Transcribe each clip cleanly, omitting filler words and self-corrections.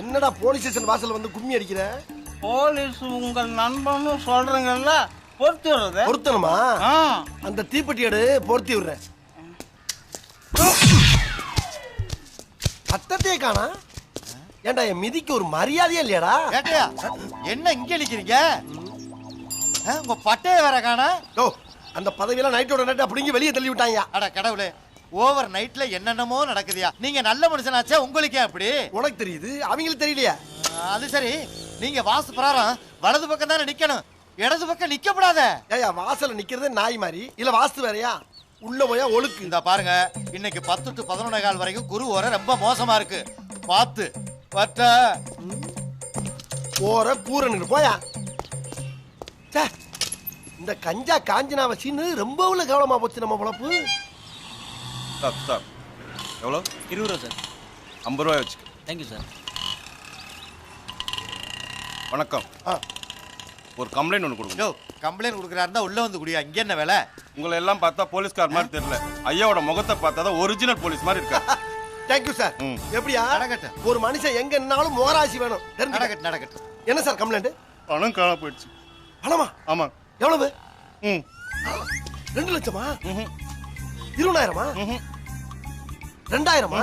என்னடா police station வாசல்ல வந்து கும்மி அடிக்கிற? போலீஸ் உங்கள் நண்பன்னு சொல்றீங்கல்ல, பொறுத்து விடுறது. பொருத்தணுமா? அந்த தீப்பெட்டி எடு, பொருத்தி விடுறேன். சத்தத்தையே காணா. ஏண்டா என் மிதிக்கு ஒரு மரியாதையே இல்லையாடா? ஏட்டையா என்ன இங்க நிக்கிறீங்க? உங்க பட்டைய வேற காணா. ஓ, அந்த பதவியெல்லாம் நைட்டோட நைட் அப்படிங்க வெளியே தள்ளி விட்டாங்க. அட கடவுளே, ஓவர் நைட்ல என்னென்னமோ நடக்குதியா. நீங்க நல்ல மனுஷனாச்சே, உங்களுக்கே அப்படி? உனக்கு தெரியுது, அவங்களுக்கு தெரியலையா? அது சரி, நீங்க வாசு பிரகாரம் வலது பக்கம் தானே நிக்கணும், இடது பக்கம் நிக்கப்படாத. ஏயா வாசல்ல நிக்கிறதே நாய் மாதிரி, இல்ல வாஸ்து வேறையா? உள்ள போயா ஒழுக்கு. இந்த பாருங்க, இன்னைக்கு 10 to 11 வரைக்கும் குரு வர ரொம்ப மோசமா இருக்கு. பார்த்து பட்ட போற கூறன்னு போயா. இந்த கஞ்சா காஞ்சனாவை சீனு ரொம்ப உள்ள கவனமா போச்சு நம்ம பொழப்பு. சார் எவ்வளோ? 20 ரூபா சார். 50 ரூபாய் வச்சுக்க. Thank you sir. வணக்கம். ஒரு கம்ப்ளைண்ட் ஒன்று கொடுங்க. கம்ப்ளைண்ட் கொடுக்குறாருந்தா உள்ள வந்து குடியா. இங்க என்ன வேலை? உங்களை எல்லாம் பார்த்தா போலீஸ்கார் மாதிரி தெரியல. ஐயாவோட முகத்தை பார்த்தா தான் ஒரிஜினல் போலீஸ் மாதிரி இருக்கா. Thank you sir. எப்படியா? ஒரு மனுஷன் எங்க என்னாலும் மோராசி வேணும். நடக்கட்டு. என்ன சார் கம்ப்ளைண்ட்? பணம் காண போயிடுச்சு. பணமா? ஆமா. எவ்வளவு? 2 லட்சமா? 20,000மா? 2,000மா?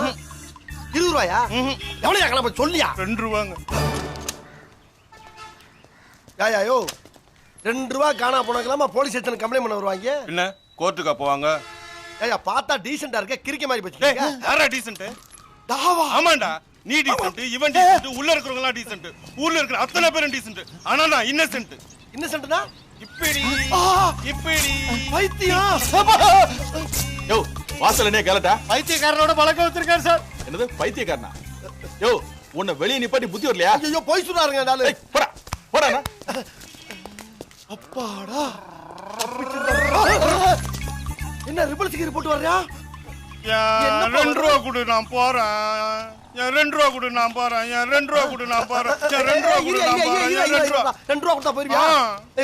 20 ரூபாயா? எவ்வளவு காணாம சொல்லியா? 2 ரூபாங்க. யோ 2 ரூபா காணா போனக்கலாமா போலீஸ் ஸ்டேஷன் கம்ப்ளைண்ட் பண்ண வருவாங்க? என்ன கோர்ட்டுக்கா போவாங்க? ஏயா பார்த்தா டீசென்ட்டா இருக்க, கிறுக்க மாதிரி பேசுறீங்க. யாரா டீசென்ட்? தாவா. ஆமாண்டா, நீ டீசென்ட், இவன் டீசென்ட், உள்ள இருக்கிறவங்க எல்லாம் டீசென்ட், ஊர்ல இருக்கிற அத்தனை பேரும் டீசென்ட். ஆனா நான் இன்னசென்ட். இன்னசென்ட்னா இப்படி இப்படி பைத்தியம். யோ வாசலனே கலட்டா. பைத்தியக்காரனோட பழக்கம் வச்சிருக்காரு சார். என்னது பைத்தியக்காரனா? யோ உன்னை வெளிய நிப்பாட்டி புத்தி வரலையா? ஐயோ போய் சொல்றாருங்க டாலு. போடா போடா. அப்பாடா. என்ன ரிபல் சிகரெட் போட்டு வர்றியா? 2 ரூபா கொடு நான் போறேன். 2 ரூபா கொடு நான் போறேன். 2 ரூபா கொடு நான் போறேன். 2 ரூபா கொடு நான் போறேன். 2 ரூபா. 2 ரூபா கொடுத்தா போயிருவியா?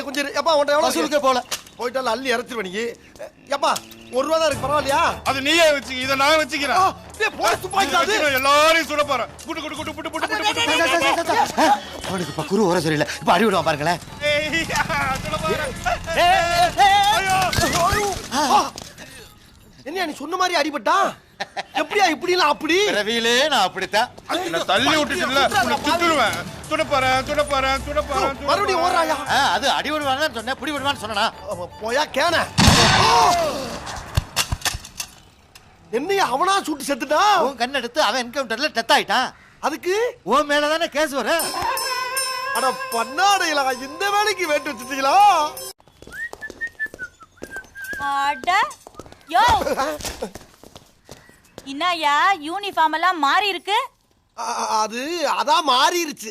கொஞ்சம் எப்பா உன்ட எவ்வளவு வசூலுக்கே போல. போய்ட்டால அள்ளி இறச்சிருவ நீ. எப்பா 1 ரூபா தான் இருக்கு, பரவாயில்லையா? அது நீயே வச்சுக்க, இத நான் வச்சுக்கிறேன். டேய் போய் துப்பாக்கிடாது. எல்லாரையும் சுட போறேன். குடு குடு குடு குடு குடு குடு. அவனுக்கு பக்குரு ஓர சரியில்லை. இப்ப அடி விடுவான் பாருங்களேன். சுட போறேன். ஐயோ. என்ன நீ சொன்ன மாதிரி அடிபட்டா? எப்படியா இப்படி இல்ல அப்படி? ரவியிலே நான் அப்படித்தான். என்ன தள்ளி விட்டுட்டல, உன்னை திட்டுவேன். சுட போறேன் சுட போறேன் சுட போறேன். மறுபடியும் ஓடுறாயா? அது அடி விடுவான்னு சொன்னேன், புடி விடுவான்னு சொன்னா. போயா கேன. என்னைய அவனா சுட்டு செத்துட்டா? உன் கண்ண எடுத்து அவன் என்கவுண்டர்ல டெத் ஆயிட்டான். அதுக்கு உன் மேல தானே கேஸ் வரும். அட பண்ணாடையில இந்த வேலைக்கு வேட்டு வச்சிட்டீங்களா? அட யோ இன்னாயா யூனிஃபார்ம் எல்லாம் மாறி இருக்கு. அது அதான் மாறிடுச்சு.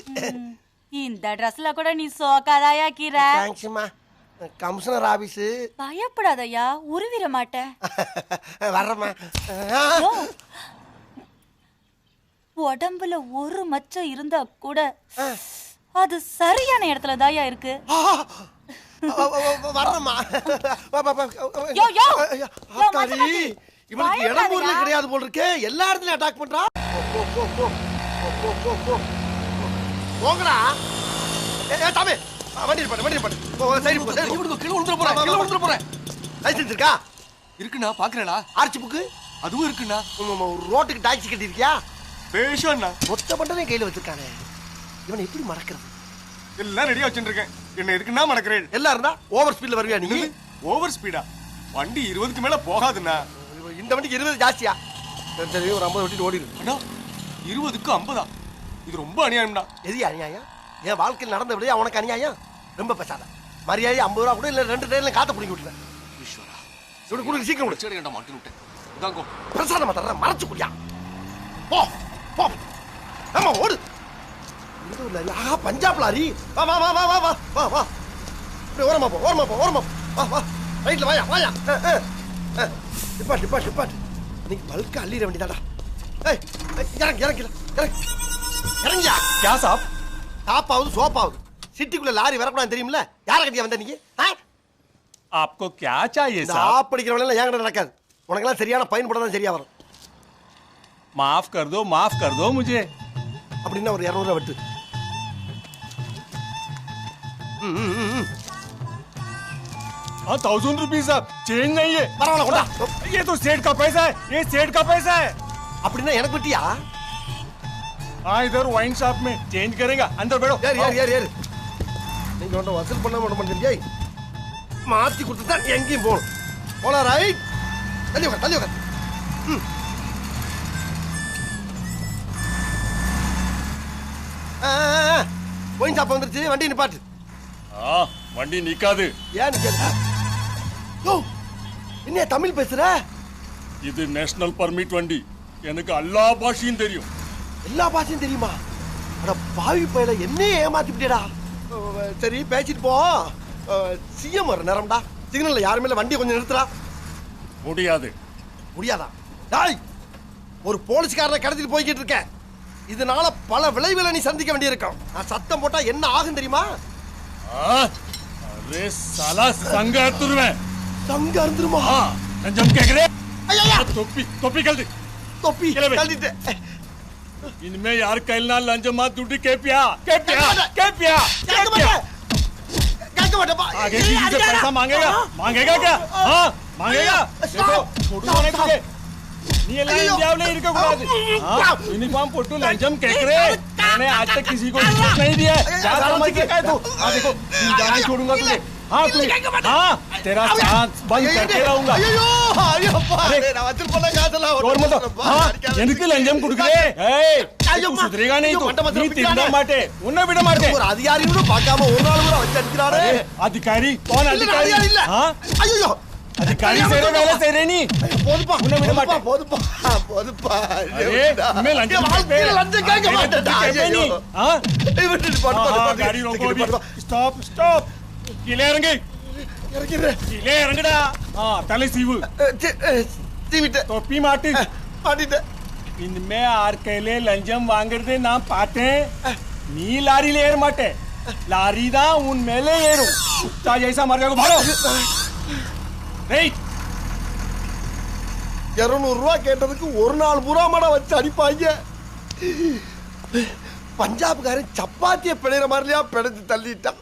இந்த ட்ரெஸ்ல கூட நீ சோக்காதாயா கீர. தேங்க்ஸ்மா. Commissioner office. பயப்படாதயா, உருவிர மாட்டேன். வர்றமா. உடம்புல ஒரு மச்சம் இருந்தா கூட அது சரியான இடத்துல தாயா இருக்கு. வர்றமா. யோ யோ இவனுக்கு இடம் ஊர்ல கிடையாது போல் இருக்கே, எல்லா இடத்துலயும் அட்டாக் பண்றா. போங்கடா. தாமே வண்டி பாட்டு சைடு போ. கீழே விழுந்துற போறேன். லைசன்ஸ் இருக்கா? இருக்குண்ணா, பாக்குறேண்ணா. ஆர்ச்சி புக்கு அதுவும் இருக்குண்ணா. ரோட்டுக்கு டாக்ஸி கட்டி இருக்கியா? பேஷண்ணா. மொத்த பண்டமே கையில வச்சிருக்கானே, இவனை எப்படி மடக்கிறது? எல்லாம் ரெடியா வச்சுருக்கேன். என்ன இருக்குன்னா மடக்கிறேன். எல்லாம் இருந்தா ஓவர் ஸ்பீட்ல வருவியா நீ? Over speedo? வண்டி 20க்கு மேல போகாதுண்ணா. இந்த வண்டிக்கு 20 ஜாஸ்தியா? சரி ஒரு 50 ஓட்டிட்டு ஓடிடு. அண்ணா 20க்கு 50. இது ரொம்ப அநியாயம்டா. எது அநியாயம்? என் வாழ்க்கையில் நடந்த விட உனக்கு அநியாயம்? ரொம்ப பேசாத. மரியாதை 50 ரூபா கூட இல்ல 2 ட்ரெயின்ல காத்த பிடிங்கி விட்டுறேன். ஈஸ்வரா, இவனுக்கு கூட சீக்கிரம் விடு. சரி கண்ட மாட்டி விட்டேன். இதாங்கோ பிரசாதமா தர்றேன், மறைச்சு குடியா. போ போ. ஆமா ஓடு. இந்த ஊர்ல ஆஹா பஞ்சாப் லாரி. வா வா வா வா வா வா வா. அப்படியே ஓரமா போ. வா வா. ரைட்ல வாயா. டிபாட். நீ பல்க அள்ளிட வேண்டியதாடா. ஏய் இறங்கியா. क्या साहब? டாப்பாவது சோப்பாவது சிட்டிக்குள்ள லாரி வரக்கூடாது தெரியுமில்ல? யார கட்டியா வந்த நீங்க? आपको क्या चाहिए சாப் படிக்கிறவங்க எல்லாம் ஏங்கட நடக்காது. உனக்கெல்லாம் சரியான பயன்பட தான் சரியா வரும். माफ कर दो मुझे। அப்படின்னா ஒரு 200 ரூபா வெட்டு. हाँ 1000 रुपीज साहब चेंज नहीं है। பரவாயில்ல கொண்டா. ये तो सेठ का पैसा है, ये सेठ का पैसा है। அப்படின்னா எனக்கு வெட்டியா? हाँ इधर वाइन शॉप में चेंज करेगा, अंदर बैठो। ஏறு. நீங்க ஒன்றும் வசூல் பண்ண மாட்டேங்க. மாத்தி கொடுத்து தான் எங்கேயும் போகணும். போலாம் ரைட். தள்ளி உட்கார். ஒயின் ஷாப் வந்துருச்சு, வண்டி நிப்பாட்டு. हाँ वंडी निकादु। ஏன்னு கேட்டா என்ன தமிழ் பேசுற? இது நேஷனல் பர்மிட் வண்டி, எனக்கு எல்லா பாஷையும் தெரியும். எல்லா பாஷையும் தெரியுமா? அட பாவி பையல என்னையே ஏமாத்திட்டேடா. சரி பேசிட்டு போ. சிஎம் வர நேரம்டா. சிக்னல்ல யார் மேல வண்டியை கொஞ்சம் நிறுத்துறா. முடியாதா? டாய், ஒரு போலீஸ்காரனை கடத்திட்டு போய்கிட்டு இருக்க. இதனால பல விளைவுகளை நீ சந்திக்க வேண்டியிருக்கும். நான் சத்தம் போட்டா என்ன ஆகும் தெரியுமா? அரே साला संग अतुरवें தங்க அறுந்துருமா? लंजम केकरे ஐயா टोपी कल्दी தொப்பி கழட்டிட்டு. इनमें यार कहना लंजम मत टूटी केपिया கேட்க மாட்டேப்பா. आगे किसी से पैसा मांगेगा क्या? हाँ मांगेगा। देखो फोटो बने तुझे நீ எல்லாம் இந்தியாவுல இருக்க கூடாது. यूनिफॉर्म फोटो लंजम केकरे मैंने आज तक किसी को रिश्वत नहीं दिया। क्या समझ के क्या तू? देखो जाने छोड़ूंगा तुझे। हाँ तेरा साथ बंद करके रहूंगा। நான் வசூல் பண்ண காசெல்லாம் और मतलब हाँ எனக்கு லஞ்சம் கொடுக்கறே. ஏய் तू सुधरेगा नहीं तू நீ திருந்த மாட்டே, உன்னை விட மாட்டே. ஒரு அதிகாரியோட பார்க்காம ஒரு நாள் கூட வச்சு அடிக்கிறானே. अधिकारी कौन अधिकारी? हाँ ஐயோ अधिकारी सेरे वेले सेरे नहीं போதுப்பா. உன்னை விட மாட்டே. போதுப்பா. अरे मैं लंजम லஞ்சம் கேட்க மாட்டேன்டா. हाँ விட்டுட்டு போடு. गाड़ी रोको अभी। स्टॉप கீழே இறங்கு. கீழே இறங்குடா. हाँ तले सीवु தீவிட்டு टोपी माटी மாட்டிட்டு. इनमें आर कहले लंजम वांगरदे ना पाटे नी लारी ले एर माटे लारी दा उन मेले एरू कुत्ता जैसा मर जाएगा भागो। नहीं 200 ரூபா கேட்டதுக்கு ஒரு நாள் பூரா மட வச்சு அடிப்பாங்க. பஞ்சாப்காரன் சப்பாத்திய பிழைற மாதிரியா பிழைச்சு தள்ளிட்டான்.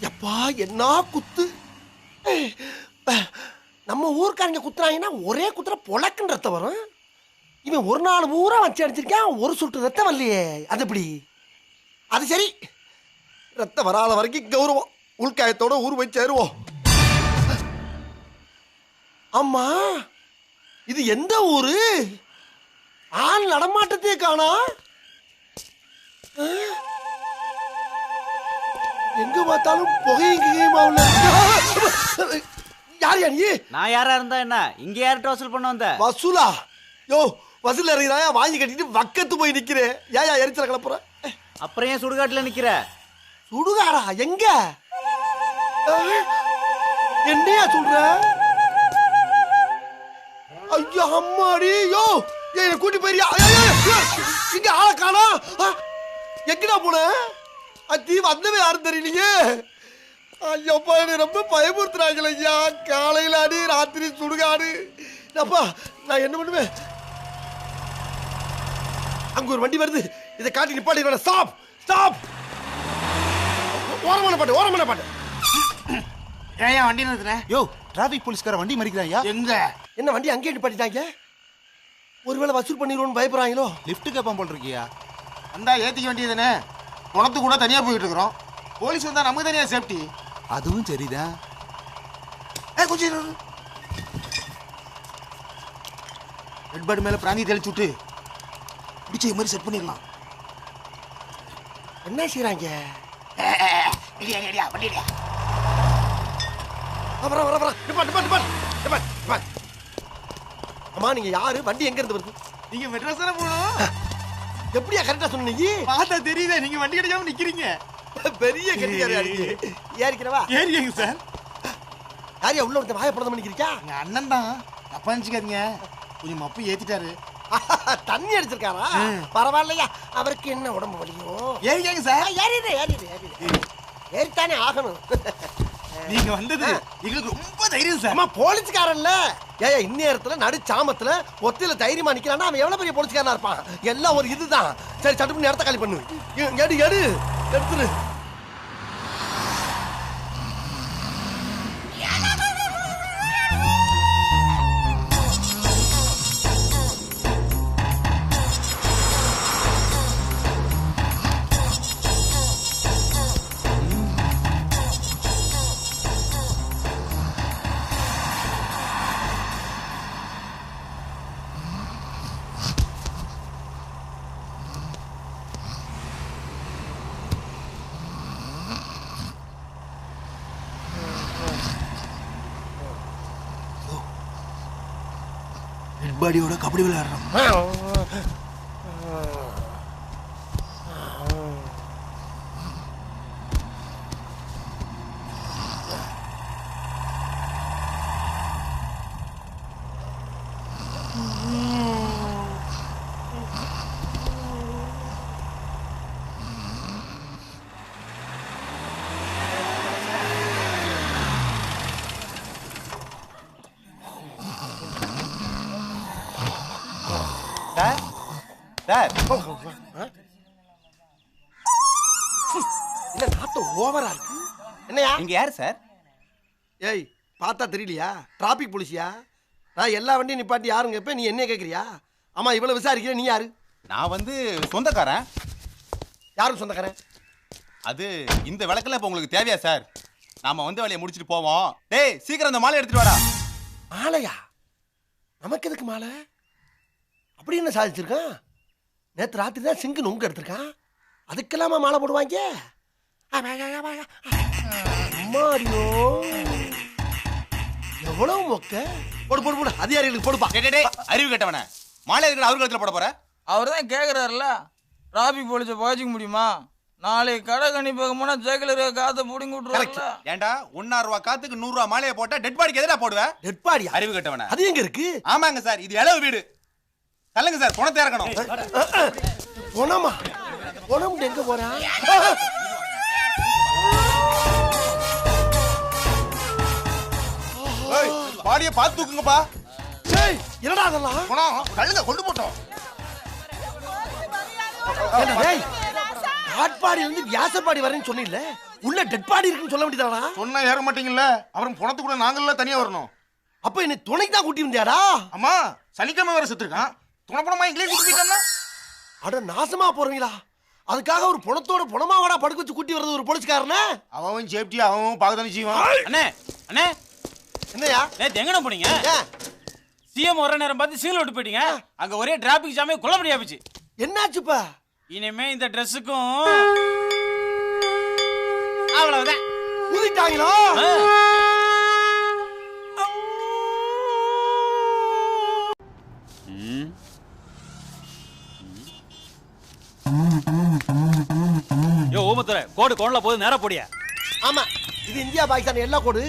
எப்பா என்ன குத்து. நம்ம ஊர்க்காரங்க குத்துறாங்கன்னா ஒரே குத்துற பொழக்குன்னு ரத்தம் வரும். இவன் ஒரு நாள் பூரா வச்சு அடிச்சிருக்கான், ஒரு சுட்டு ரத்தம் வரலையே. அது எப்படி? அது சரி, ரத்தம் வராத வரைக்கும் கௌரவம். உள்காயத்தோட ஊர் போய் சேருவோம். அம்மா இது எந்த ஊரு? ஆள் நடமாட்டத்தையே காணா. எங்க பார்த்தாலும் புகையுமா உள்ள. யார் நீ? நான் யாரா இருந்தா என்ன, இங்க யார்கிட்ட வசூல் பண்ண வந்த? வசூலா? யோ வசூல் இறங்கிறாயா? வாங்கி கட்டிட்டு வக்கத்து போய் நிக்கிறேன். ஏயா எரிச்சல கிளப்புற? அப்புறம் ஏன் சுடுகாட்டுல நிக்கிற? சுடுகாடா? எங்க? என்னையா சொல்ற? ஐயோ அம்மாடி. யோ என்ன கூட்டி போயிரியா? இங்க ஆள காணா. எங்கடா போன? அத்தி வந்தவே யாரும் தெரியலையே. ஐயோப்பா என்ன ரொம்ப பயமுறுத்துறாங்களே ஐயா. காலையில அடி, ராத்திரி சுடுகாடு. அப்பா நான் என்ன பண்ணுவேன்? அங்க ஒரு வண்டி வருது, இதை காட்டி நிப்பாட்டி. Stop stop. ஓரமான பாட்டு. ஏன் வண்டி நிறுத்துற? யோ டிராபிக் போலீஸ்கார வண்டி மறிக்கிறாயா? எங்க? என்ன வண்டி அங்கேயே நிப்பாட்டிட்டாங்க? ஒருவேளை வசூல் பண்ணிடுவோன்னு பயப்படுறாங்களோ? லிஃப்ட் கேப்பான் போல் இருக்கியா? வந்தா ஏத்திக்க வேண்டியதுதானே. குளத்து கூட தனியா போயிட்டு இருக்கிறோம். போலீஸ் வந்தா நமக்கு தனியா சேஃப்டி. அதுவும் சரிதான். கொஞ்சம் ரெட் பேர்ட் மேல பிராந்தி தெளிச்சு விட்டு பிடிச்ச மாதிரி செட் பண்ணிடலாம். என்ன செய்யறாங்க? அம்மா நீங்க யாரு? வண்டி எங்க இருந்து வருது? நீங்க மெட்ராஸ் தானே போகணும். எப்படியா கரெக்டா சொன்னீங்க? பார்த்தா தெரியுதே நீங்க வண்டி கிடைக்காம நிக்கிறீங்க. பெரிய கட்டிக்காரியா இருக்கு. ஏறிக்கிறவா? ஏறிங்க சார். யாரையா உள்ள ஒருத்த வாய படம் பண்ணிக்கிறீங்க? எங்க அண்ணன் தான். தப்பா நினைச்சுக்காதீங்க. கொஞ்சம் மப்பு ஏத்திட்டாரு. தண்ணி அடிச்சிருக்காரா? பரவாயில்லையா, அவருக்கு என்ன உடம்பு வலியும். ஏறிங்க சார். ஏறித்தானே ஆகணும். நீங்க வந்தது எங்களுக்கு ரொம்ப தைரியம் சார். அம்மா போலீஸ்காரன்ல ஏயா இந்நேரத்துல நடு சாமத்துல ஒத்தில தைரியமா நிக்கிறான்னா அவன் எவ்வளவு பெரிய போலீஸ்காரனா இருப்பான். எல்லாம் ஒரு இதுதான். சரி சட்டுப்பு நேரத்தை காலி பண்ணு. எடுத்துரு. பாடியோட கபடி விளையாடுறோம். சார் என்ன நாட்டம் ஓவரா இருக்கு. என்னையா இங்க யாரு சார்? ஏய் பார்த்தா தெரியலையா? டிராபிக் போலீஸியா? நான் எல்லா வண்டியும் நிப்பாட்டி யாருங்க இப்ப நீ என்ன கேக்குறியா? ஆமா இவ்வளவு விசாரிக்கிற நீ யாரு? நான் சொந்தக்காரன். யாரும் சொந்தக்காரன்? அது இந்த விளக்கெல்லாம் இப்ப உங்களுக்கு தேவையா சார்? நாம வேலையை முடிச்சிட்டு போவோம். டேய் சீக்கிரம் அந்த மாலை எடுத்துட்டு வாடா. மாலையா? நமக்கு எதுக்கு மாலை? அப்படி என்ன சாதிச்சிருக்கான்? நேற்று ராத்திரி தான் சிங்கு நொங்கு எடுத்திருக்கான். அதுக்கெல்லாமா மாலை போடுவாங்க? அம்மாடியோ எவ்வளவு மொக்க. போடு போடு போடு அதிகாரிகளுக்கு போடுப்பா. அறிவு கேட்டவன மாலை இருக்கிற அவரு கழுத்துல போட போற? அவர் தான் கேட்குறாருல, டிராபிக் போலீஸை பாய்ச்சிக்க முடியுமா? நாளைக்கு கடை கணிப்பாக போனா ஜெயில இருக்க காத்த பிடிங்கி விட்டுருவாங்க. ஏண்டா 1,000 ரூபாய் காத்துக்கு 100 ரூபாய் மாலையை போட்டா டெட் பாடிக்கு எதிரா போடுவேன்? டெட் பாடியா? அறிவு கேட்டவன. அது எங்க இருக்கு? ஆமாங்க சார், இது இளவு வீடு. தள்ளுங்க சார், பணத்தை இறக்கணும். பணமா? பணம் எங்க போறா? பாடியை பார்த்து தூக்குங்கப்பா. ஏய் என்னடா அதெல்லாம்? பணம் கழுங்க கொண்டு போட்டோம். ஏய் காட்பாடியில இருந்து வியாசப்பாடி வரேன்னு சொன்னீல்ல, உள்ள டெட் பாடி இருக்குன்னு சொல்ல வேண்டியதாடா? சொன்னா ஏற மாட்டீங்கல்ல, அப்புறம் பணத்து கூட நாங்கள்ல தனியா வரணும். அப்ப என்ன துணைக்கு தான் கூட்டி வந்தியாடா? அம்மா சனிக்கிழமை வர செத்துருக்கான். துணைப்பணமா இங்கேயே கூட்டி போயிட்டோம்னா அட நாசமா போறீங்களா? அதுக்காக ஒரு பணத்தோட பணமாவாடா படுக்க வச்சு கூட்டி வர்றது ஒரு போலீஸ்காரனே? அவன் சேஃப்டி அவன் பார்க்கத்தானே செய்வான். அண்ணே அண்ணே என்னையா நேத்து எங்கண்ணே போனீங்க? சிஎம் வர நேரம் பார்த்து சீல் விட்டு போயிட்டீங்க. அங்க ஒரே டிராபிக் ஜாமே குளப்படியா போச்சு. என்னாச்சுப்பா? இனிமே இந்த ட்ரெஸ்ஸுக்கும் அவ்வளவுதான். ஊதிட்டாங்களா? யோ ஓமத்துறை கோடு கோணல போது நேரா போடியா. ஆமா இது இந்தியா பாகிஸ்தான் எல்லா கோடு.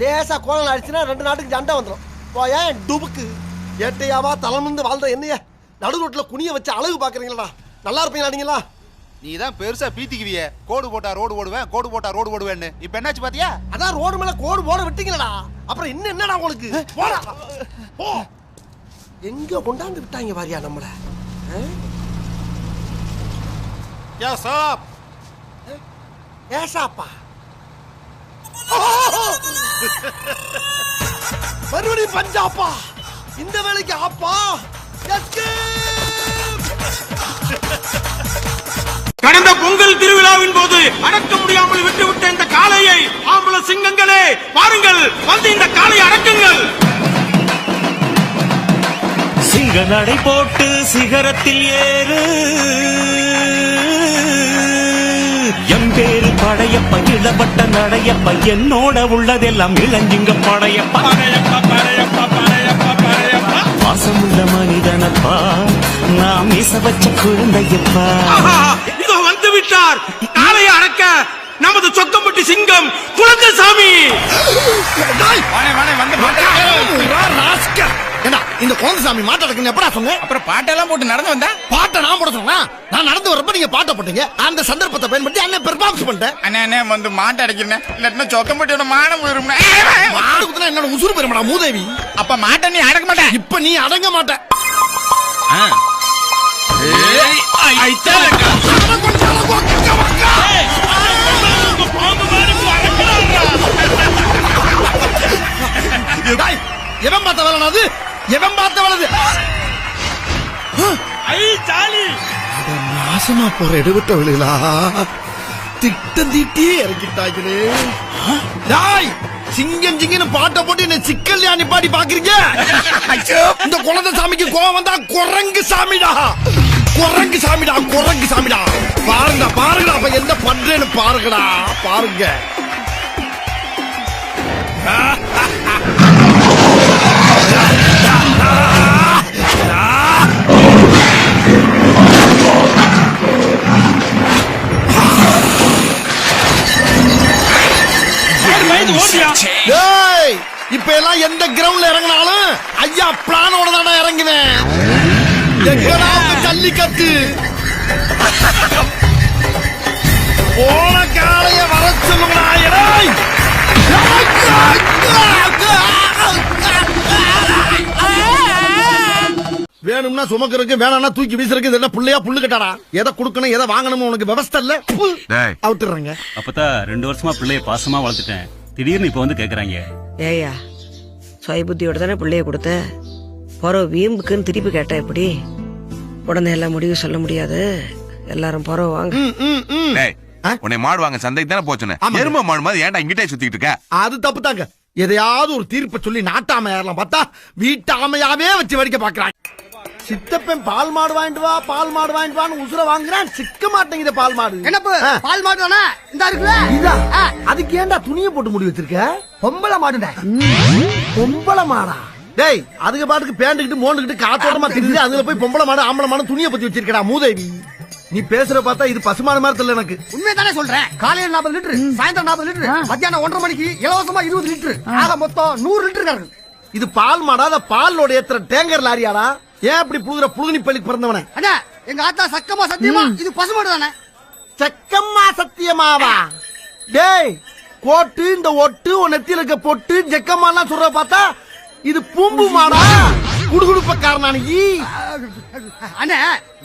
லேசா கோணல் அடிச்சுனா 2 நாட்டுக்கு சண்டை வந்துடும். போயா டுபுக்கு ஏட்டையாவா தலைமிருந்து வாழ்ந்த என்னைய நடு ரோட்ல குனிய வச்சு அழகு பாக்குறீங்களா? நல்லா இருப்பீங்களா நீங்களா? நீ தான் பெருசா பீத்திக்குவிய. கோடு போட்டா ரோடு ஓடுவேன், கோடு போட்டா ரோடு ஓடுவேன்னு. இப்ப என்னாச்சு பாத்தியா? அதான் ரோடு மேல கோடு போட விட்டீங்களா? அப்புறம் இன்னும் என்னடா உங்களுக்கு? போடா போ. எங்க கொண்டாந்து விட்டாங்க வாரியா நம்மள? யா சாப் ஏசாப்பா மறுபடியும் பஞ்சாப்பா. இந்த வேலைக்கு ஆப்பா. கடந்த பொங்கல் திருவிழாவின் போது அடக்க முடியாமல் விட்டுவிட்ட இந்த காளையை ஆம்பள சிங்கங்களே வாருங்கள், வந்து இந்த காளையை அடக்குங்கள். சிங்க நடை போட்டு சிகரத்தில் ஏறு, எம்பேரு படையப்ப இளப்பட்ட நடையப்ப, என்னோட உள்ளதெல்லாம் இளஞ்சிங்க படையப்பா. பாசமுள்ள மனிதனப்பா, நாம் மீச வச்ச குழந்தையப்பா. இதோ வந்து விட்டார் காளையை அடக்க நமது சொக்கம்பட்டி சிங்கம் குழந்தைசாமி. இந்த குழந்தைசாமி மாட்டை இருக்குன்னு எப்படா சொன்னேன்? அப்புறம் பாட்டெல்லாம் போட்டு நடந்து வந்தா? பாட்டை நான் போட சொன்னா? நான் நடந்து வரப்ப நீங்க பாட்டை போட்டீங்க. அந்த சந்தர்ப்பத்தை பயன்படுத்தி அண்ணன் பெர்ஃபார்மன்ஸ் பண்ணிட்டேன். அண்ணே வந்து மாட்டை அடைக்கிறேன், இல்லாட்டினா சொக்கம்பட்டியோட மானம் போயிரும். மாடு குத்துனா என்னோட உசுறு பெருமடா மூதேவி. அப்ப மாட்டை நீ அடக்க மாட்டேன். இப்ப நீ அடங்க மாட்ட. எவன் பார்த்த வேலை அது? எவன் பார்த்த வேலை? நாசமா போற எடுவிட்ட விழுகளா திட்டம் தீட்டி இறக்கிட்டாங்களே. சிங்கம் சிங்கன்னு பாட்டை போட்டு என்ன சிக்கல் யானி பாடி பாக்குறீங்க? இந்த குழந்தை சாமிக்கு கோவம் வந்தா குரங்கு சாமிடா, குரங்கு சாமிடா, குரங்கு சாமிடா. பாருங்க பாருங்கடா, அப்ப என்ன பண்றேன்னு பாருங்கடா, பாருங்க. இப்ப எல்லாம் எந்த கிரவுண்ட்ல இறங்கினாலும் ஐயா பிளானோட தானே இறங்கினேன். ஜல்லிக்கட்டு போன காலைய வர சொல்லுங்களா. வேணும்னா சுமக்கிறதுக்கு, வேணாம்னா தூக்கி வீசுறதுக்கு இதெல்லாம் புள்ளையா புல்லு கட்டாடா. எதை கொடுக்கணும் எதை வாங்கணும் உனக்கு விவஸ்தை இல்ல. அவுட்டுறாங்க. அப்பதான் 2 வருஷமா பிள்ளைய பாசமா வளர்த்துட்டேன். திடீர்னு இப்ப வந்து கேக்குறாங்க. ஏயா சுய புத்தியோட தானே பிள்ளைய கொடுத்த, போற வீம்புக்குன்னு திருப்பி கேட்ட எப்படி? உடனே எல்லாம் முடிவு சொல்ல முடியாது. எல்லாரும் போற வாங்க. உன்னை மாடு வாங்க சந்தைக்கு தானே போச்சுன்னு எரும மாடு மாதிரி ஏன்டா இங்கிட்டே சுத்திட்டு இருக்க? அது தப்பு தாங்க. எதையாவது ஒரு தீர்ப்பை சொல்லி நாட்டாமையாரலாம் பார்த்தா வீட்டாமையாவே வச்சு வடிக்க பாக்குறாங்க. சித்தப்பன் பால் மாடு வாங்கிட்டு வா, பால் மாடு வாங்கிட்டு வான்னு உசுர வாங்குறான். சிக்க மாட்டேங்குது பால் மாடு. என்ன பால் மாடு தானே இந்த இருக்குல்ல, இதான். அதுக்கு ஏன்டா துணியை போட்டு முடி வச்சிருக்க? பொம்பளை மாடுடா. பொம்பளை மாடா? டேய், அதுக்கு பாட்டுக்கு பேண்டுக்கிட்டு மோண்டுக்கிட்டு காத்தோட்டமா தெரியுது. அதுல போய் பொம்பளை மாடு ஆம்பளை மாடு துணியை பத்தி வச்சிருக்கடா மூதேவி. நீ பேசுற பார்த்தா இது பசுமான மாதிரி தெரியல எனக்கு. உண்மையை தானே சொல்றேன். காலையில 40 லிட்டர், சாயந்தரம் 40 லிட்டர், மத்தியானம் 1:30 மணிக்கு இலவசமா 20 லிட்டர், ஆக மொத்தம் 100 லிட்டர். இது பால் மாடா? அத பாலோட ஏத்துற டேங்கர் லாரியாடா? ஏன் இப்படி புதுற புழுனி பள்ளிக்கு பிறந்தவனே? அண்ணா, எங்க ஆத்தா சக்கமா சத்தியமா இது பசுமாடு தானே. சக்கமா சத்தியமாவா? டேய், கோட்டு இந்த ஒட்டு நெத்தியில இருக்க பொட்டு ஜக்கமாலாம் சொல்ற பார்த்தா இது பூம்பு மாடா? குடுகுடுப்பக்காரனானி. அண்ணா,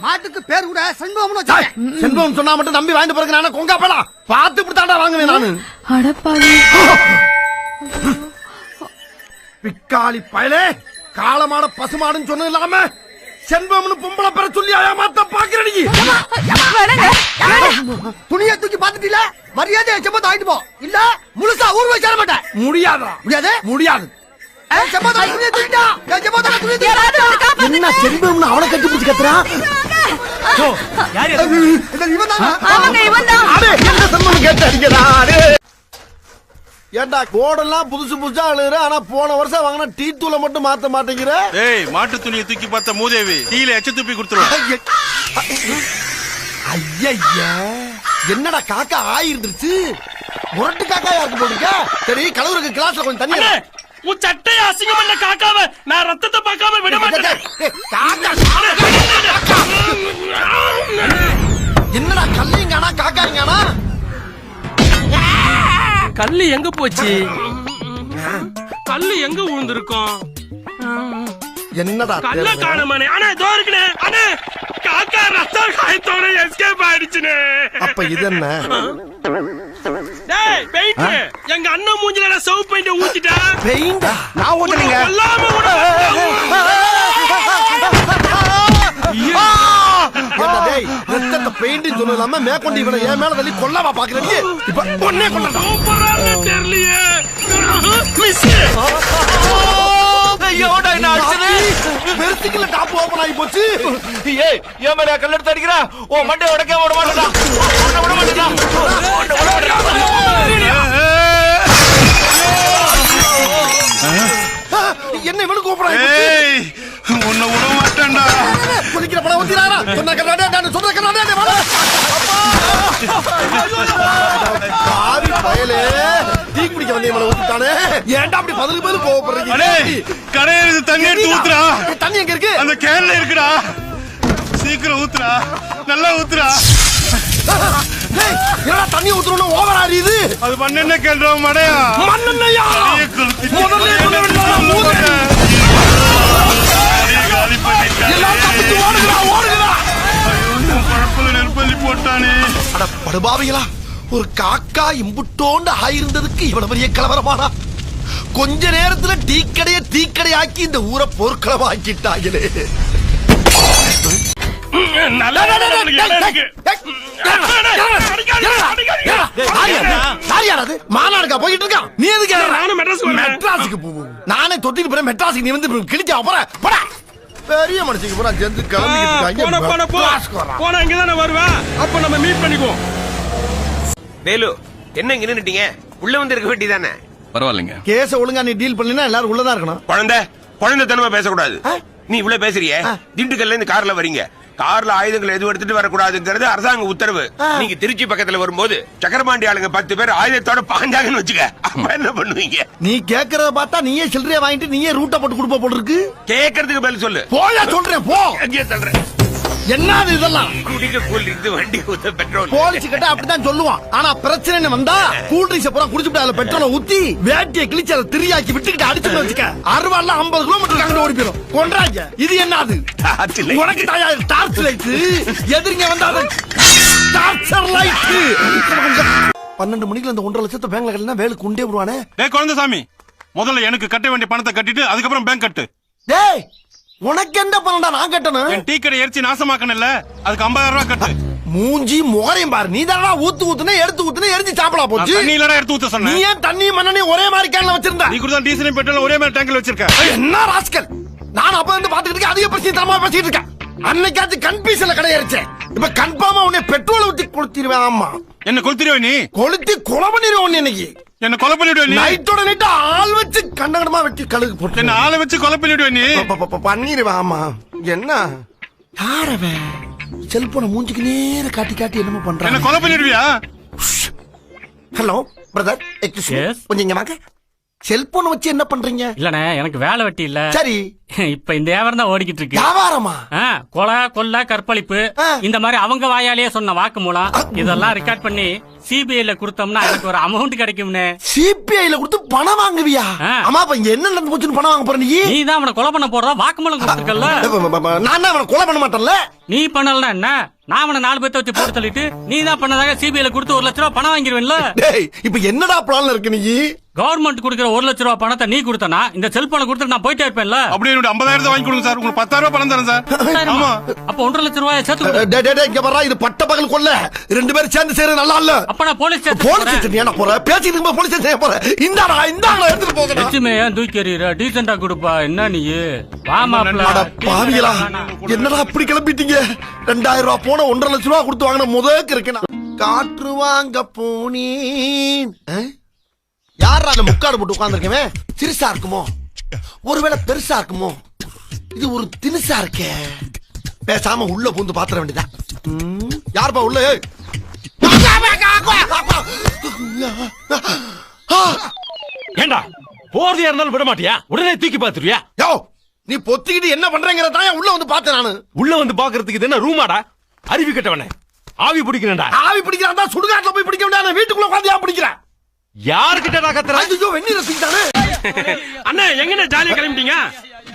மாட்டுக்கு பேர் கூட செண்பகம்னு வச்சாங்க. செண்பகம் சொன்னா மட்டும் நம்பி வாங்கிட்டு போறேன். நானே கொங்கா பேடா பார்த்து இப்படித்தாண்டா வாங்குவேன் நானு. அடப்பாவி பிக்காளி பயலே, காளமாட பசுமாடுன்னு சொன்னது இல்லாம செண்பகம்னு பொம்பளை பேர சொல்லி ஏமாத்த பாக்குறீங்க. துணியை தூக்கி பாத்துட்டீல, மரியாதை செம்பத்தை ஆயிட்டு போ, இல்ல முழுசா ஊர் வச்சு சேர மாட்டேன். முடியாதா? முடியாது முடியாது. என்ன செண்பகம்னு அவளை கட்டி பிடிச்சு கத்துறான்? ஏண்டா கோடெல்லாம் புதுசு புதுசா அழுகுற, ஆனா போன வருஷம் வாங்கின டீ தூளை மட்டும் மாத்த மாட்டேங்கிற. ஏய், மாட்டு துணியை தூக்கி பார்த்த மூதேவி டீல எச்ச துப்பி கொடுத்துருவோம். ஐயா, என்னடா காக்கா ஆயிருந்துருச்சு? முரட்டு காக்கா யாருக்கு போடுங்க? சரி, கலவருக்கு கிளாஸ்ல கொஞ்சம் தண்ணி. உன் சட்டையை அசிங்கம் பண்ண காக்காவ நான் ரத்தத்தை பார்க்காம விட மாட்டேன். என்னடா கல்லிங்கானா காக்காங்கானா? கல்லு எங்க போச்சு? கல்லு எங்க விழுந்திருக்கும்? என்னடா கல்ல காணமானே? அண்ணே, இதோ இருக்குனே. அண்ணே, காக்கா ரத்தம் காயத்தோட எஸ்கேப் ஆயிடுச்சுனே. அப்ப இது என்ன? டேய், பெயிண்ட். எங்க அண்ணன் மூஞ்சில நான் சவுப் பெயிண்ட் ஊத்திட்டேன். பெயிண்ட் நான் ஊத்துறீங்க. எல்லாமே கூட. ஏண்டா டேய், ரத்தத்தை பெயிண்ட் சொன்னலாம மேற்கொண்டு இவனை ஏன் மேல தள்ளி கொல்லவா பாக்குறீங்க? இப்ப ஒண்ணே கொல்லடா. சூப்பரான தெரியலையே. மிஸ். ஐயோடா, என்ன ஆச்சு? வெர்டிகல் டாப் ஓபன் ஆகி போச்சு. ஏய், ஏன் மேல கல்ல எடுத்து அடிக்குற? ஓ மண்டை உடைக்க விட மாட்டடா. விட மாட்டடா. என்ன இவனு கூப்பிடுறான்? ஏய், உன்னை விட மாட்டேன்டா. குளிக்கிற படம் ஊத்திராரா? சொன்ன கண்ணாடே, நான் சொல்ற கண்ணாடே வாடா. பாவி பயலே, டீ குடிக்க வந்தே மேல ஊத்திட்டான். ஊத்துறானே. ஏன்டா அப்படி பதில் கோவப்படுறீங்க? கரையில தண்ணி எடுத்து ஊத்துறா. தண்ணி எங்க இருக்கு? அந்த கேன்ல இருக்குடா. சீக்கிரம் ஊத்துறா, நல்லா ஊத்துறா. என்னடா தண்ணி ஊத்துறோம் ஓவர் ஆறியுது. அது மண்ணெண்ணெய் கேள்றா மடையா. மண்ணெண்ணெயா? முதல்ல சொல்ல வேண்டாம். எல்லாரும் தப்பிச்சு ஓடுங்கடா, ஓடுங்கடா. பழப்புல நெருப்பள்ளி போட்டானே. அட படுபாவிகளா, ஒரு காக்கா இம்புட்டோண்டு ஆயிருந்ததுக்கு இவ்வளவு பெரிய கலவரமானா? கொஞ்ச நேரத்துல டீக்கடைய ஆக்கி இந்த ஊரை போர்க்களமா ஆக்கிட்டாங்களே. மாநாடுக்கா போயிட்டு இருக்கான்? நீ எதுக்கு மெட்ராஸுக்கு போ? நானே தொட்டிட்டு போறேன் மெட்ராஸுக்கு. நீ வந்து கிழிச்சா போற பெரிய மனுஷங்க பூரா சேர்ந்து கிளம்பிக்கிட்டு போனா இங்கதானே வருவேன். அப்ப நம்ம மீட் பண்ணிக்குவோம். வேலு, என்ன இங்க நின்னுட்டீங்க? உள்ள வந்து இருக்க வேண்டியதானே? பரவாயில்லைங்க. கேஸ ஒழுங்கா நீ டீல் பண்ணீனா எல்லாரும் உள்ளதா இருக்கணும். குழந்தைத்தனமா பேசக்கூடாது. நீ இவ்வளவு பேசுறிய. திண்டுக்கல்ல இருந்து கார்ல வரீங்க. கார்ல ஆயுதங்கள் எதுவும் எடுத்துட்டு வரக்கூடாதுங்கிறது அரசாங்க உத்தரவு. நீங்க திருச்சி பக்கத்துல வரும்போது சக்கரபாண்டி ஆளுங்க 10 பேர் ஆயுதத்தோட பாஞ்சாங்கன்னு வச்சுக்க. அப்ப என்ன பண்ணுவீங்க? நீ கேக்குறத பார்த்தா நீயே சில்லறையா வாங்கிட்டு நீயே ரூட்ட போட்டு கொடுப்ப போல இருக்கு. கேக்குறதுக்கு பதில் சொல்லு. போயா சொல்றேன் போ. எங்கே சொல்றேன்? என்னது இதெல்லாம்? குடிக்க கூலிருந்து வண்டி ஊத்த பெட்ரோல். போலீஸ் கிட்ட அப்படிதான் சொல்லுவான். ஆனா பிரச்சனை வந்தா கூல் ட்ரிங்க்ஸ் பூரா குடிச்சுட்டு அதுல பெட்ரோலை ஊத்தி வேட்டியை கிழிச்சு அதை திரியாக்கி விட்டுக்கிட்டு அடிச்சு வச்சுக்க. அறுவாள்ல 50 கிலோமீட்டர் அங்கிட்டு ஓடி போயிடும். கொன்றாங்க. இது என்னது? உனக்கு தாயா டார்ச் லைட். எதிரிங்க வந்தா டார்ச்சர் லைட். 12 மணிக்கு அந்த 1.5 லட்சத்தை பேங்க்ல கட்டினா வேலை குண்டே விடுவானே. டேய் குழந்தைசாமி, முதல்ல எனக்கு கட்ட வேண்டிய பணத்தை கட்டிட்டு அதுக்கப்புறம் பேங்க் கட்டு. டேய் உனக்கு என்ன பண்ணடா நான் கட்டணும்? என் டீ கடை எரிச்சு நாசமாக்கணும்ல, அதுக்கு 50,000 ரூபாய் கட்டு. மூஞ்சி முகரையும் பாரு. நீ தானடா ஊத்துனே எடுத்து ஊத்துனே எரிஞ்சு சாப்பிடா போச்சு. தண்ணி இல்லடா எடுத்து ஊத்த சொன்னேன். நீ ஏன் தண்ணி மண்ணெண்ணெய் ஒரே மாதிரி கேன்ல வச்சிருந்த? நீ கூட டீசல் பெட்ரோல் ஒரே மாதிரி டேங்க்ல வச்சிருக்க. என்ன ராஸ்கல். நான் அப்ப வந்து பாத்துக்கிட்டு இருக்கேன். அதிக பிரச்சனை தரமா பேசிட்டு இருக்கேன். அன்னைக்காச்சும் கன்ஃபியூஷன்ல கடை எரிச்சேன். இப்ப கன்ஃபார்மா உன்னை பெட்ரோல் ஊத்தி கொளுத்திடுவேன். ஆமா என்ன கொளுத்திடுவே? நீ கொளுத்தி கொலை பண்ணிடுவோம். இன்னைக்கு என்ன கொலை பண்ணிடுவே? நீ நைட்டோட நைட்டா ஆள் வச்சு கண்டகடமா வெட்டி கழுகு போட்டு என்ன ஆளை வச்சு கொலை பண்ணிடுவே? நீ பண்ணிடுவேன். ஆமா என்ன யாரவன் செல்போனை மூஞ்சிக்கு நேர காட்டி காட்டி என்னமோ பண்றான். என்ன கொலை பண்ணிடுவியா? ஹலோ பிரதர், கொஞ்சம் இங்க வாங்க. செல்போன் வச்சு என்ன பண்றீங்க? இல்லண்ணே, எனக்கு வேலை வெட்டி இல்ல. சரி, இப்ப இந்த வியாபாரம் தான் ஓடிக்கிட்டு இருக்கு. வியாபாரமா? கொலை கொள்ள கற்பழிப்பு இந்த மாதிரி அவங்க வாயாலேயே சொன்ன வாக்கு மூலம் இதெல்லாம் ரெக்கார்ட் பண்ணி சிபிஐல கொடுத்தோம்னா எனக்கு ஒரு அமௌண்ட் கிடைக்கும்னே. சிபிஐல கொடுத்து பணம் வாங்குவியா? ஆமா, அப்ப இங்க என்ன நடந்து போச்சுன்னு பணம் வாங்க போற? நீ தான் அவனை கொலை பண்ண போறதா வாக்குமூலம் கொடுத்துருக்கல. நான் அவனை கொலை பண்ண மாட்டேன்ல. நீ பண்ணலன்னா என்ன? நான் அவனை 4 பேத்த வச்சு போட்டு தள்ளிட்டு நீ தான் பண்ணதாக சிபிஐல கொடுத்து 1 லட்ச ரூபாய் பணம் வாங்கிடுவேன்ல. இப்ப என்னடா பிளான்ல இருக்கு? நீ கவர்மெண்ட் கொடுக்கிற 1 லட்ச ரூபாய் பணத்தை நீ கொடுத்தனா இந்த செல்போனை கொடுத்து நான் போயிட்டே இருப்பேன்ல. அப்படியே 50,000 வாங்கி கொடுங்க சார். உங்களுக்கு 10,000 ரூபாய் பணம் தரேன் சார். ஆமா, அப்ப 1.5 லட்ச ரூபாய் சேர்த்து. இங்க வர்றா, இது பட்ட பகல் கொல்ல. 2 பேரும் சேர்ந்து செய்யறது நல்லா இல்ல. அப்ப நான் போலீஸ் ஸ்டேஷன் போற பேசிட்டு இருக்கும்போது போலீஸ் ஸ்டேஷன் போற. இந்தாடா எடுத்துட்டு போங்க. லட்சுமி ஏன் தூக்கி எறியற? டீசெண்டா கொடுப்பா. என்ன நீ வாமாப்ல பாவிகளா, என்னடா அப்படி கிளம்பிட்டீங்க? 2000 ரூபாய் போன 1.5 லட்ச ரூபாய் கொடுத்து வாங்கின முதக்கு இருக்கேன். காற்று வாங்க போனேன். யாரா அந்த முக்காடு போட்டு உட்கார்ந்துருக்கேன்? சிறுசா இருக்குமோ? ஒருவேளை பெருசா இருக்குமோ? இது ஒரு தினுசா இருக்கே. பேசாம உள்ள பூந்து பாத்திர வேண்டியதான். யாருப்பா உள்ள? ஏண்டா போறதா இருந்தாலும் விட மாட்டியா? உடனே தூக்கி பாத்துருவியா? யோ, நீ பொத்திக்கிட்டு என்ன பண்றேங்கிறதா உள்ள வந்து பார்த்தேன். நானு உள்ள வந்து பாக்குறதுக்கு இது என்ன ரூமாடா? அறிவி கட்டவனே, ஆவி பிடிக்கிறேன்டா. ஆவி பிடிக்கிறான் சுடுகாட்டுல போய் பிடிக்க வேண்டிய வீட்டுக்குள்ள உட்காந்து ஏன் பிடிக்கிறேன்? யாருக்கிட்ட நான் கத்துறேன்? ஐயோ, வெந்நீர் ரசித்தானே. அண்ணா எங்கண்ணே ஜாலியா கிளம்பிட்டீங்க?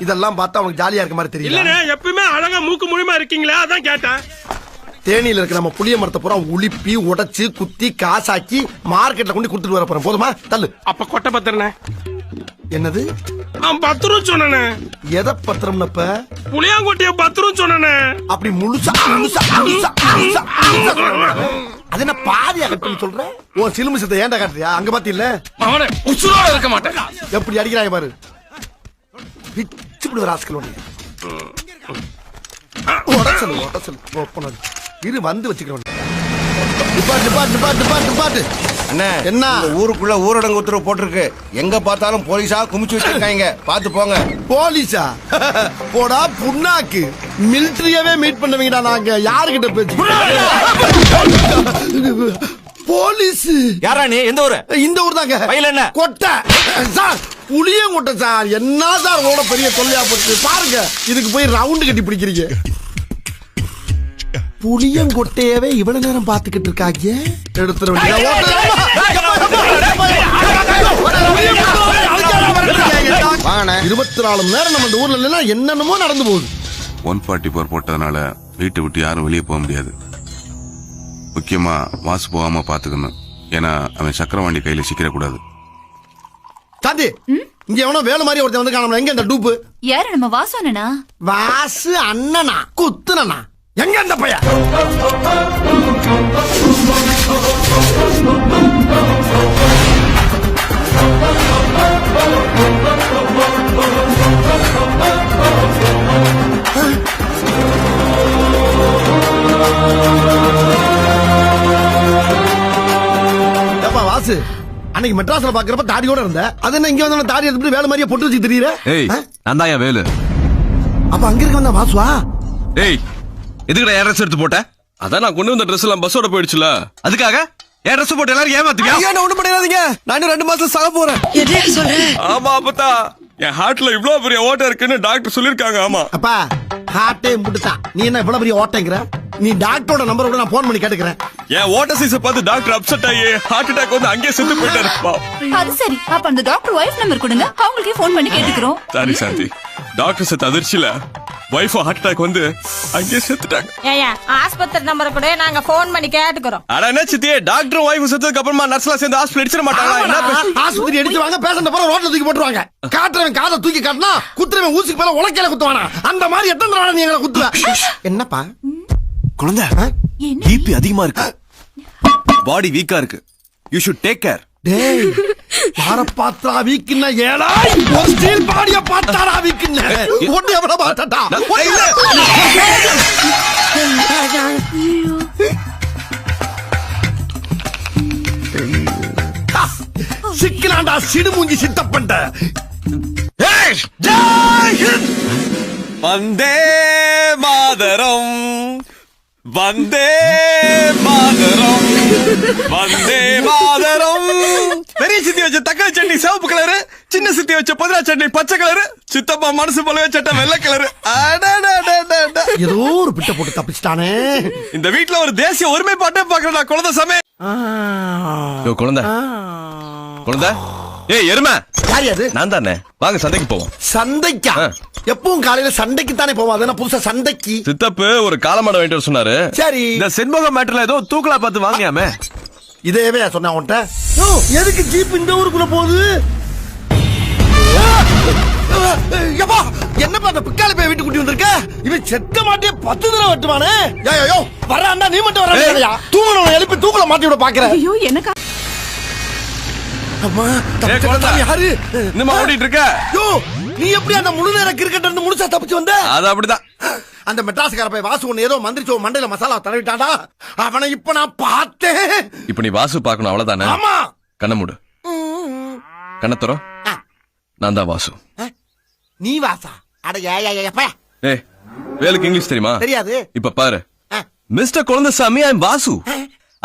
இதெல்லாம் பார்த்தா அவனுக்கு ஜாலியா இருக்க மாதிரி தெரியல. இல்லண்ணே, எப்பவுமே அழகா மூக்கு முழுமா இருக்கீங்களா, அதான் கேட்டேன். தேனியில இருக்க நம்ம புளிய மரத்தை பூரா உளிப்பி உடைச்சு குத்தி காசாக்கி மார்க்கெட்ல கொண்டு கொடுத்துட்டு வர போறேன். போதுமா? தள்ளு. அப்ப கொட்டை பத்திரனே. என்னது? 10 ரூபா சொன்னே. எதை பத்திரம்னு? இப்ப புளியாங்கொட்டிய 10 ரூபா சொன்னே. அப்படி முழுசா அது என்ன பாதியா கட்டுன்னு சொல்ற? ஓ, சிலுமிசத்தை ஏன்டா காட்டுறியா? அங்க பாத்தி இல்ல அவனே உசுரோட இருக்க மாட்டேன். எப்படி அடிக்கிறாங்க பாரு. பிச்சு விடுற ராஸ்கல் ஒண்ணு. ஓட இரு வந்து வச்சுக்கிறேன். என்ன ஊருக்குள்ள ஊரடங்கு உத்தரவு போட்டிருக்கு. எங்க பார்த்தாலும் போலீஸா குமிச்சு வச்சிருக்காங்க. பாத்து போங்க. போலீஸா? போடா புண்ணாக்கு. மிலிட்டரியவே மீட் பண்ணுவீங்கடா. நாங்க யாருகிட்ட பேச்சு? போலீஸ். யாரா நீ? எந்த ஊரு? இந்த ஊர் தாங்க. பையில என்ன? கொட்டை சார், புளியங்கொட்டை சார். என்ன சார் உங்களோட பெரிய தொல்லையா போச்சு பாருங்க. இதுக்கு போய் ரவுண்டு கட்டி பிடிக்கிறீங்க. புளியங்கொட்டையவே இவ்வளவு நேரம் பாத்துக்கிட்டு இருக்காங்க. எடுத்துற 24 மணி நேரம் நம்ம இந்த ஊர்ல இல்லைன்னா என்னென்னமோ நடந்து போகுது. 144 போட்டதுனால வீட்டை விட்டு யாரும் வெளியே போக முடியாது. முக்கியமா வாசு போகாம பாத்துக்கணும். ஏன்னா அவன் சக்கரவாண்டி கையில சிக்கிடக்கூடாது. சாந்தி, இங்க எவனோ வேலை மாதிரி ஒருத்தன் வந்து காணோம். எங்க இந்த டூப்பு? யாரு? நம்ம வாசு அண்ணனா? வாசு அண்ணனா? குத்துனா? எங்க அந்த பையன்? வாசு, அன்னைக்கு மெட்ராஸ்ல பாக்குறப்ப தாடியோட இருந்த. அது என்ன இங்க வந்து தாடி எடுத்து வேலை மாதிரியே பொட்டு வச்சு தெரியற? ஏய், நான் தான் என் வேலு. அப்ப அங்க இருக்க வந்த வாசுவா? ஏய், எதுக்குடா என் ட்ரெஸ் எடுத்து போட்ட? அதான் நான் கொண்டு வந்த ட்ரெஸ் எல்லாம் பஸ்ஸோட போயிடுச்சுல, அதுக்காக என் ட்ரெஸ் போட்டு எல்லாரும் ஏமாத்துவியா? என்ன ஒண்ணு பண்ணிடாதீங்க, நான் 2 மாசம் சாக போறேன். என்ன சொல்ற? ஆமா அப்பதா, என் ஹார்ட்ல இவ்வளவு பெரிய ஓட்டை இருக்குன்னு டாக்டர் சொல்லிருக்காங்க. ஆமா அப்பா, ஹார்ட்டே முட்டுதான். நீ என்ன இவ்வளவு பெரிய ஓட்டைங்கிற? நீ டாக்டரோட நம்பர் கூட நான் போன் பண்ணி கேட்டுக்கிறேன். என் ஓட்ட சைஸ பார்த்து டாக்டர் அப்செட் ஆகி ஹார்ட் அட்டாக் வந்து அங்கேயே செத்து போயிட்டாரு. அது சரி, அப்ப அந்த டாக்டர் வைஃப் நம்பர் கொடுங்க, அவங்களுக்கே போன் பண்ணி கேட்டுக்கிறோம். சாரி சாந்தி, டாக்டர் செத்து அதிர்ச்சியில வைஃப் ஹார்ட் அட்டாக் வந்து அங்கேயே செத்துட்டாங்க. ஏயா ஆஸ்பத்திரி நம்பர் கூட நாங்க போன் பண்ணி கேட்டுக்கிறோம். அட என்ன சித்தியே, டாக்டர் வைஃப் செத்ததுக்கு அப்புறமா நர்ஸ்லாம் சேர்ந்து ஹாஸ்பிடல் அடிச்சிட மாட்டாங்களா? என்ன ஆஸ்பத்திரி அடிச்சு வாங்க, பேஷண்ட போற ரோட்ல தூக்கி போட்டுருவாங்க. காட்டுறவன் காதை தூக்கி காட்டினா குத்துறவன் ஊசிக்கு மேல உலக்கையில குத்துவானா? அந்த மாதிரி எத்தனை தடவை நீ எங்களை குத்துவ? என்னப்பா குழந்தை, பிபி அதிகமா இருக்கு, பாடி வீக்கா இருக்கு, யூ ஷுட் டேக் கேர். டேய், யார பாத்ரா வீக்குன்னா ஏலாய், ஒரு ஸ்டீல் பாடிய பாத்தாரா வீக்குன்னா ஒண்ணு எவ்வளவு பாத்தடா. சிக்கலாண்டா சிடுமூஞ்சி சித்தப்பண்ட. வந்தே மாதரம், வந்தே மாதரம், வந்தே மாதரம். பெரிய சித்தி வச்ச தக்காளி சட்னி சிவப்பு கலரு, சின்ன சித்தி வச்ச புதினா சட்னி பச்சை கலரு, சித்தப்பா மனசு போலவே சட்டை வெள்ளை கலரு. ஏதோ ஒரு பிட்ட போட்டு தப்பிச்சிட்டானே. இந்த வீட்டுல ஒரு தேசிய ஒருமைப்பாட்டே பாக்குறா குழந்தை சமே. குழந்தை குழந்தை, ஏய் எருமை, யார் அது? நான் தானே. வாங்க சந்தைக்கு போவோம். சந்தைக்கா? எப்பவும் காலையில சண்டைக்கு தானே போவோம், அதெல்லாம் புதுசா சண்டைக்கு? சித்தப்பு ஒரு காலமாட வேண்டிய சொன்னாரு. சரி, இந்த செண்பகம் மேட்டர்ல ஏதோ தூக்கலா பார்த்து வாங்கியாமே. இதேவே சொன்ன உன்ட்ட. எதுக்கு ஜீப் இந்த ஊருக்குள்ள போகுது? என்னப்பா அந்த பிக்கால போய் வீட்டு குட்டி வந்திருக்க? இவன் செத்த மாட்டே 10 தடவை வெட்டுவானே. யோ வராண்டா, நீ மட்டும் வராண்டியா? தூங்கணும் எழுப்பி தூக்கல மாட்டி விட பாக்குற. ஐயோ எனக்கு அம்மா, யாரு இன்னும் ஓடிட்டு இருக்க? யோ, நீ எப்படி அந்த முழு நேர கிரிக்கெட் இருந்து முழுசா தப்பிச்சு வந்த? அது அப்படிதான். அந்த மெட்ராஸ்கார போய் வாசு ஒண்ணு ஏதோ மந்திரிச்சோ மண்டையில மசாலா தடவிட்டாடா. அவனை இப்ப நான் பார்த்தேன். இப்ப நீ வாசு பாக்கணும் அவ்வளவுதானே? ஆமா. கண்ண மூடு, கண்ண தர. நான் தான் வாசு. நீ வாசா? அட ஏப்பா. ஏய், வேலுக்கு இங்கிலீஷ் தெரியுமா? தெரியாது. இப்ப பாரு, mister Kuzhandaisamy, I am Vasu.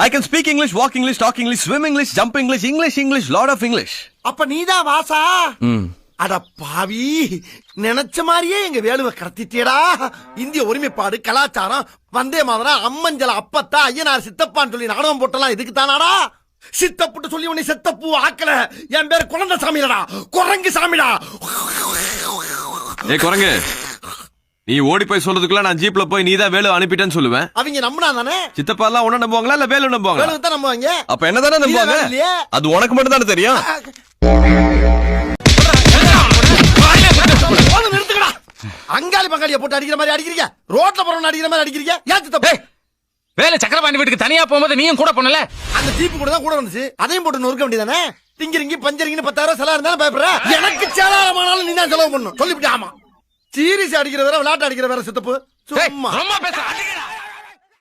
I can speak English, walk English, talk English, swim English, jump English, English, lot of English. அப்ப நீதான் வாசா? அட பாவி, நினைச்ச மாதிரியே எங்க வேலுவை கடத்திட்டேடா. இந்திய ஒருமைப்பாடு, கலாச்சாரம், வந்தே மாதிரம், அம்மஞ்சல அப்பத்தா, ஐயனார் சித்தப்பான்னு சொல்லி நாடகம் போட்டலாம் இதுக்கு தானாடா? சித்தப்புட்டு சொல்லி உன்னை செத்தப்பூ ஆக்கல. என் பேர் குழந்தை சாமிடா, குரங்கு சாமிடா. ஏய் குரங்கு, நீ ஓடி போய் சொல்றதுக்குள்ள நான் ஜீப்ல போய் நீதான் வேலு அனுப்பிட்டேன்னு சொல்லுவேன். அவங்க நம்பினா தானே? சித்தப்பா எல்லாம் உன்ன நம்புவாங்களா இல்ல வேலு நம்புவாங்க? வேலு தான் நம்புவாங்க. அப்ப என்ன தானே நம்புவாங்க? அது உனக்கு மட்டும் தானே தெரியும். நிறுத்துக்கடா. அங்காளி பங்காளியை போட்டு அடிக்கிற மாதிரி அடிக்கிறீங்க, ரோட்ல போறவன அடிக்கிற மாதிரி அடிக்கிறீங்க. ஏன் சித்தப்பா? வேலை சக்கரபாணி வீட்டுக்கு தனியா போகும்போது நீயும் கூட போனல? அந்த ஜீப் கூட தான் கூட வந்துச்சு, அதையும் போட்டு நொறுக்க வேண்டியதானே? திங்கிரிங்கி பஞ்சரிங்கன்னு 10,000 செலவு இருந்தாலும் பயப்படுற. எனக்கு சேலாரமானாலும் நீ தான் செலவு பண்ணும் சொல்லிவிட்டு. ஆமா, சீரியஸ் அடிக்கிற வேற விளையாட்டு அடிக்கிற வேற சித்தப்பு. சும்மா ரொம்ப பேச